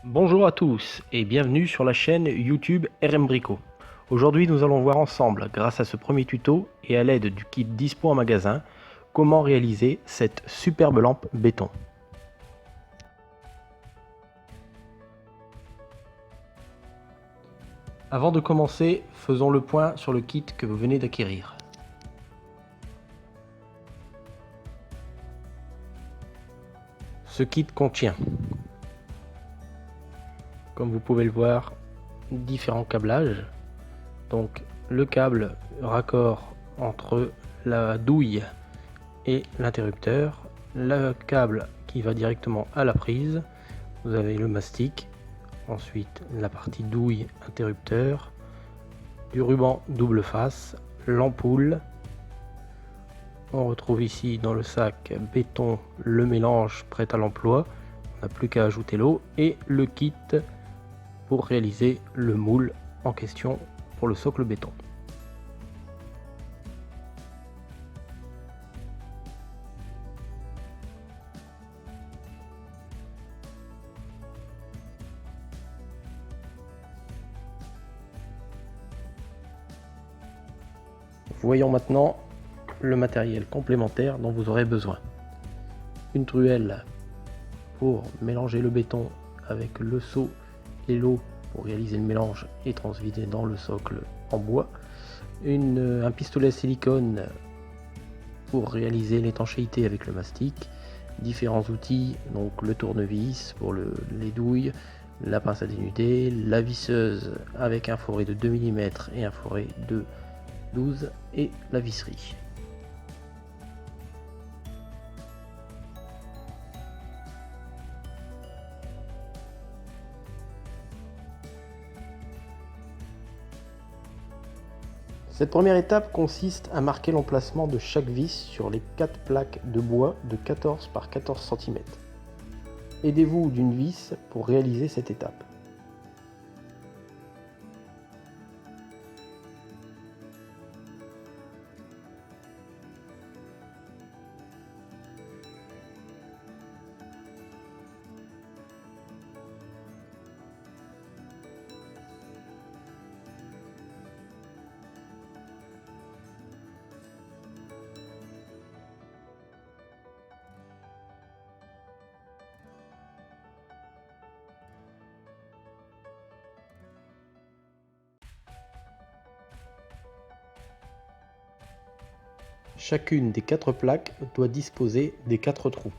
Bonjour à tous et bienvenue sur la chaîne YouTube RM Brico. Aujourd'hui nous allons voir ensemble, grâce à ce premier tuto et à l'aide du kit dispo en magasin, comment réaliser cette superbe lampe béton. Avant de commencer, faisons le point sur le kit que vous venez d'acquérir. Ce kit contient, comme vous pouvez le voir, différents câblages. Donc le câble raccord entre la douille et l'interrupteur, le câble qui va directement à la prise, vous avez le mastic, ensuite la partie douille interrupteur, du ruban double face, l'ampoule. On retrouve ici dans le sac béton le mélange prêt à l'emploi, on n'a plus qu'à ajouter l'eau et le kit pour réaliser le moule en question pour le socle béton. Voyons maintenant le matériel complémentaire dont vous aurez besoin. Une truelle pour mélanger le béton avec le seau et l'eau pour réaliser le mélange et transvider dans le socle en bois. Un pistolet à silicone pour réaliser l'étanchéité avec le mastic. Différents outils, donc le tournevis pour les douilles, la pince à dénuder, la visseuse avec un fourré de 2 mm et un fourré de 12 et la visserie. Cette première étape consiste à marquer l'emplacement de chaque vis sur les 4 plaques de bois de 14 par 14 cm. Aidez-vous d'une vis pour réaliser cette étape. Chacune des 4 plaques doit disposer des 4 trous.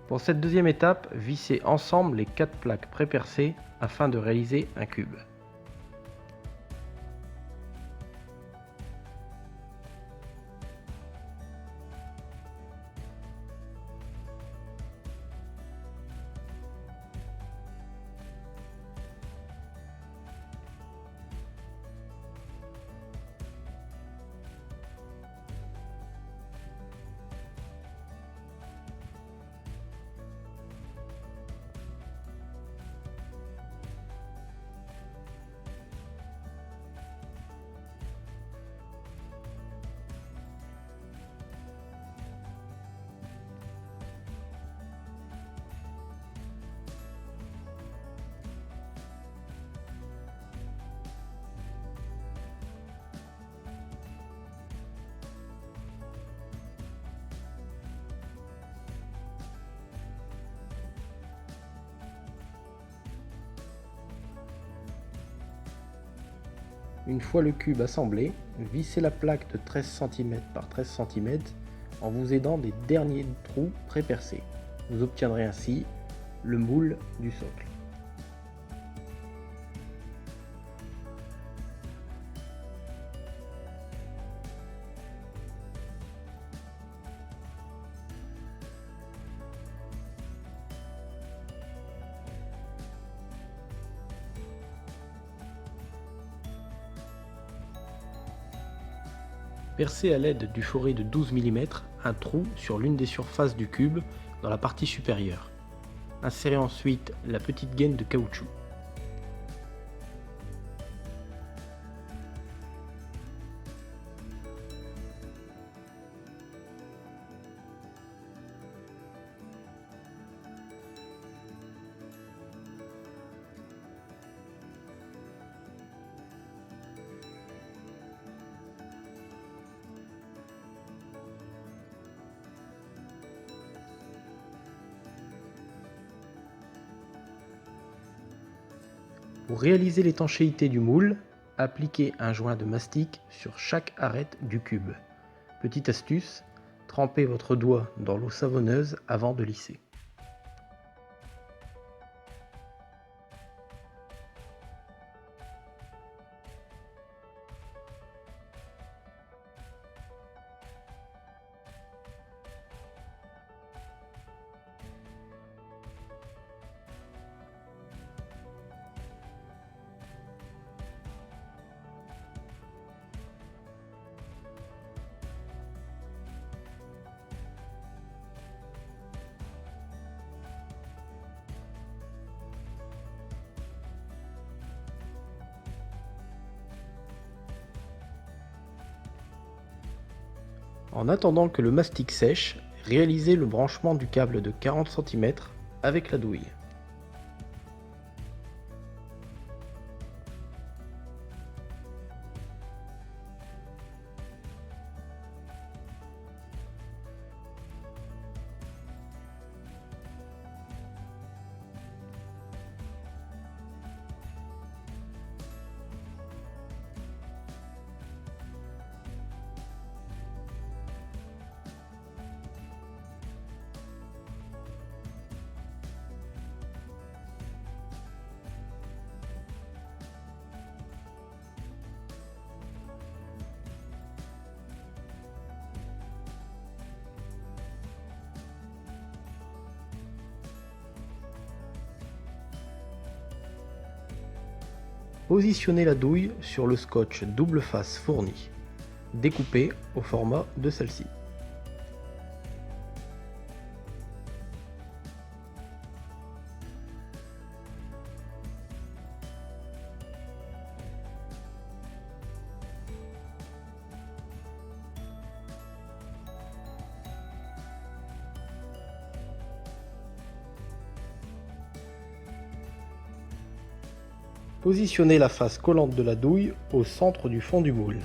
Pour cette deuxième étape, vissez ensemble les 4 plaques pré-percées afin de réaliser un cube. Une fois le cube assemblé, vissez la plaque de 13 cm par 13 cm en vous aidant des derniers trous pré-percés. Vous obtiendrez ainsi le moule du socle. Percez à l'aide du fourré de 12 mm un trou sur l'une des surfaces du cube dans la partie supérieure. Insérez ensuite la petite gaine de caoutchouc. Pour réaliser l'étanchéité du moule, appliquez un joint de mastic sur chaque arête du cube. Petite astuce, trempez votre doigt dans l'eau savonneuse avant de lisser. En attendant que le mastic sèche, réalisez le branchement du câble de 40 cm avec la douille. Positionnez la douille sur le scotch double face fourni. Découpez au format de celle-ci. Positionnez la face collante de la douille au centre du fond du moule.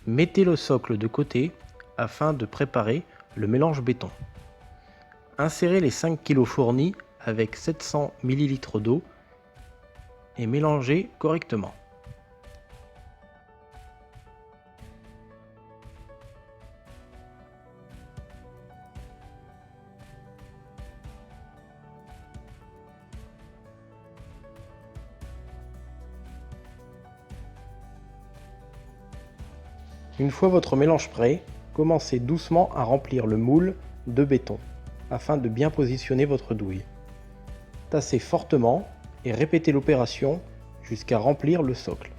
Mettez le socle de côté afin de préparer le mélange béton. Insérez les 5 kg fournis avec 700 ml d'eau et mélangez correctement. Une fois votre mélange prêt, commencez doucement à remplir le moule de béton afin de bien positionner votre douille. Tassez fortement et répétez l'opération jusqu'à remplir le socle.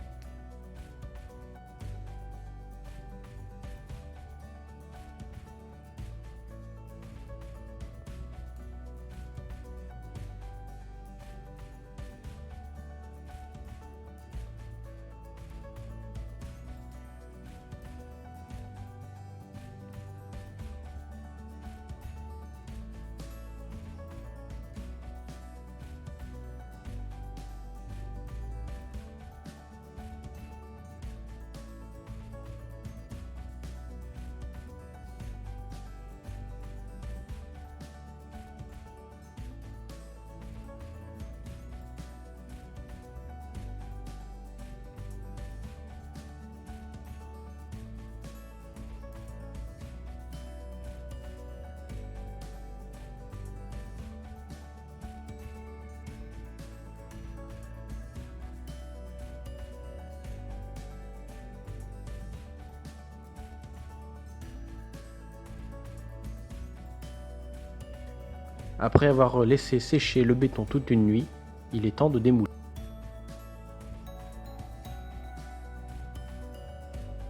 Après avoir laissé sécher le béton toute une nuit, il est temps de démouler.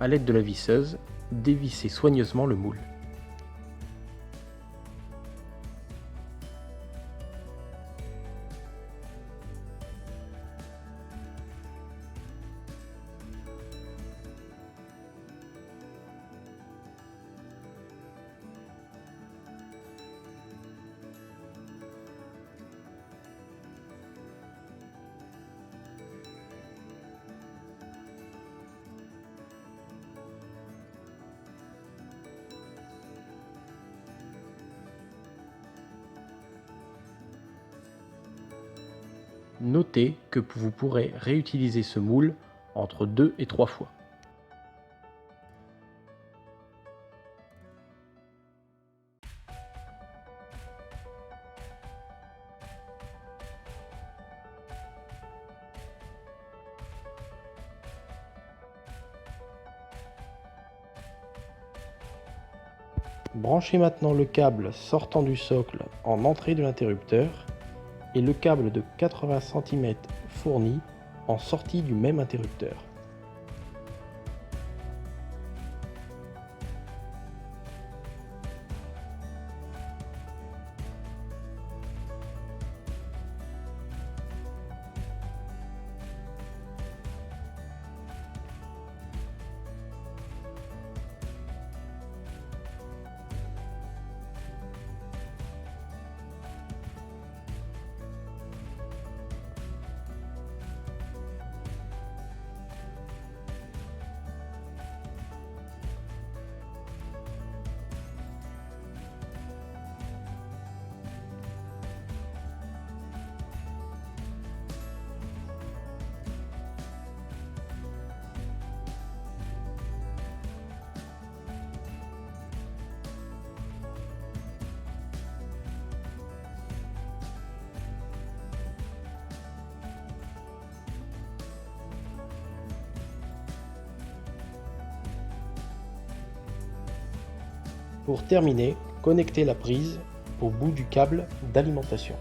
A l'aide de la visseuse, dévissez soigneusement le moule. Notez que vous pourrez réutiliser ce moule entre 2 et 3 fois. Branchez maintenant le câble sortant du socle en entrée de l'interrupteur et le câble de 80 cm fourni en sortie du même interrupteur. Pour terminer, connectez la prise au bout du câble d'alimentation.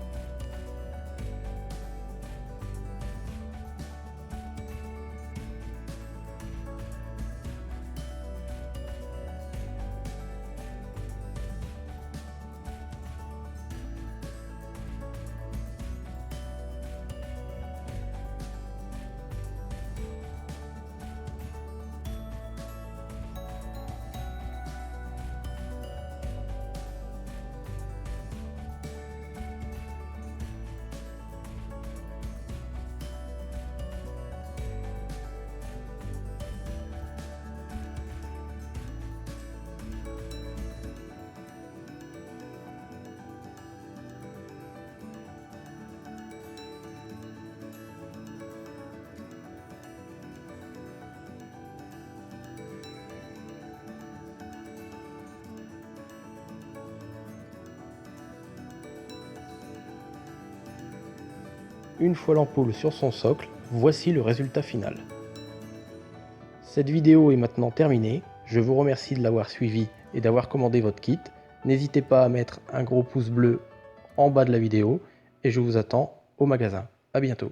Une fois l'ampoule sur son socle, voici le résultat final. Cette vidéo est maintenant terminée. Je vous remercie de l'avoir suivi et d'avoir commandé votre kit. N'hésitez pas à mettre un gros pouce bleu en bas de la vidéo et je vous attends au magasin. À bientôt.